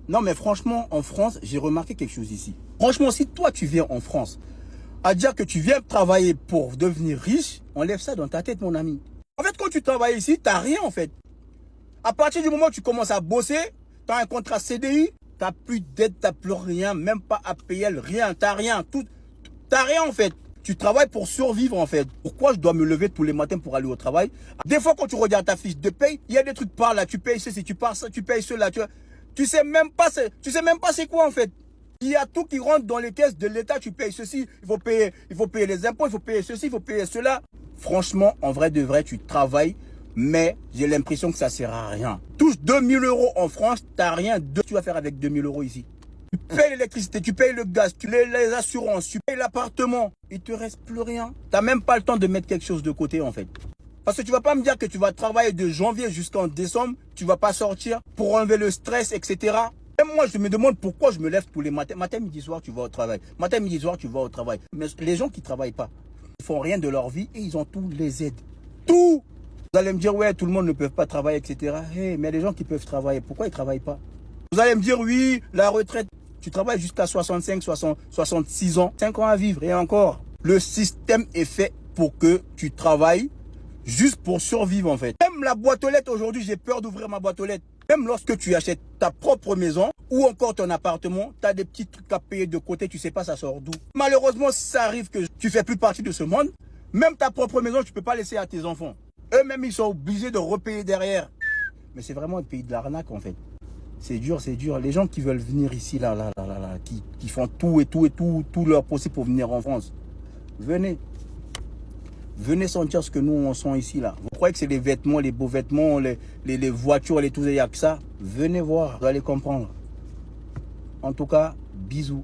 Non, mais franchement, en France, j'ai remarqué quelque chose ici. Franchement, si toi, tu viens en France à dire que tu viens travailler pour devenir riche, enlève ça dans ta tête, mon ami. En fait, quand tu travailles ici, tu n'as rien, en fait. À partir du moment où tu commences à bosser, tu as un contrat CDI, tu n'as plus d'aide, tu n'as plus rien, même pas APL, rien, tu n'as rien. Tu n'as rien, en fait. Tu travailles pour survivre, en fait. Pourquoi je dois me lever tous les matins pour aller au travail? Des fois, quand tu regardes ta fiche de paye, il y a des trucs par là. Tu payes ceci, tu pars ça, tu payes cela. Tu sais même pas c'est quoi, en fait. Il y a tout qui rentre dans les caisses de l'État. Tu payes ceci, il faut payer les impôts, il faut payer ceci, il faut payer cela. Franchement, en vrai de vrai, tu travailles, mais j'ai l'impression que ça sert à rien. Touche 2000 € en France, tu n'as rien. Tu vas faire avec 2000 € ici? Tu payes l'électricité, tu payes le gaz, tu payes les assurances, tu payes l'appartement. Il te reste plus rien. Tu n'as même pas le temps de mettre quelque chose de côté, en fait. Parce que tu vas pas me dire que tu vas travailler de janvier jusqu'en décembre, tu vas pas sortir pour enlever le stress, etc. Même moi, je me demande pourquoi je me lève tous les matins. Matin, midi, soir, tu vas au travail. Matin, midi, soir, tu vas au travail. Mais les gens qui travaillent pas, ils font rien de leur vie et ils ont tous les aides. Tout. Vous allez me dire, ouais, tout le monde ne peut pas travailler, etc. Hey, mais les gens qui peuvent travailler, pourquoi ils travaillent pas? Vous allez me dire, oui, la retraite, tu travailles jusqu'à 65, 60, 66 ans, 5 ans à vivre et encore. Le système est fait pour que tu travailles juste pour survivre, en fait. Même la boîte aux lettres, aujourd'hui, j'ai peur d'ouvrir ma boîte aux lettres. Même lorsque tu achètes ta propre maison ou encore ton appartement, tu as des petits trucs à payer de côté, tu sais pas ça sort d'où. Malheureusement, si ça arrive que tu fais plus partie de ce monde, même ta propre maison, tu peux pas laisser à tes enfants. Eux-mêmes, ils sont obligés de repayer derrière. Mais c'est vraiment un pays de l'arnaque, en fait. C'est dur, c'est dur. Les gens qui veulent venir ici, qui font tout leur possible pour venir en France, venez. Venez sentir ce que nous, on sent ici, là. Vous croyez que c'est les vêtements, les beaux vêtements, les voitures, les tout, il n'y a que ça? Venez voir, vous allez comprendre. En tout cas, bisous.